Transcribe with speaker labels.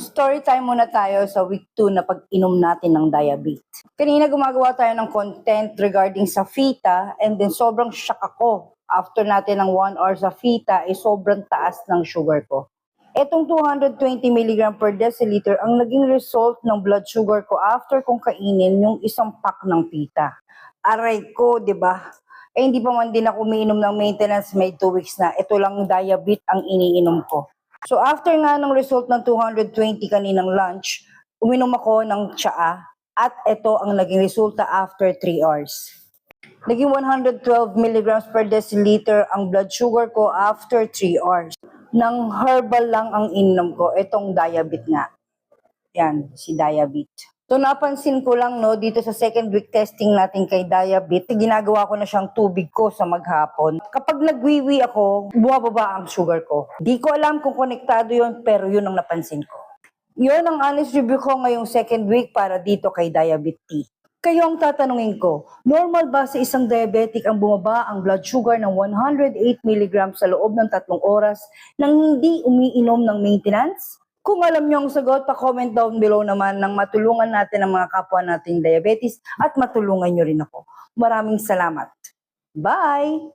Speaker 1: Story time muna tayo sa week 2 na pag-inom natin ng Diabit. Kanina gumagawa tayo ng content regarding sa fita and then sobrang shock ako. After natin ng 1 hour sa fita, sobrang taas ng sugar ko. Etong 220 mg per deciliter ang naging result ng blood sugar ko after kong kainin yung isang pack ng fita. Aray ko, di ba? Hindi pa man din ako umiinom ng maintenance, may 2 weeks na. Ito lang Diabit ang iniinom ko. So after nga ng result ng 220 kaninang lunch, uminom ako ng tsaa at ito ang naging resulta after 3 hours. Naging 112 mg per deciliter ang blood sugar ko after 3 hours. Nang herbal lang ang ininom ko, itong Diabit nga. Yan, si Diabit. So napansin ko lang dito sa second week testing natin kay Diabit, ginagawa ko na siyang tubig ko sa maghapon. Kapag nagwiwi ako, bumababa ang sugar ko. Di ko alam kung konektado yon pero yun ang napansin ko. Yun ang honest review ko ngayong second week para dito kay Diabit Tea. Kayo ang tatanungin ko, normal ba sa isang diabetic ang bumaba ang blood sugar ng 108 mg sa loob ng 3 oras nang hindi umiinom ng maintenance? Kung alam niyo ang sagot, pa-comment down below naman nang matulungan natin ang mga kapwa nating diabetes at matulungan niyo rin ako. Maraming salamat. Bye!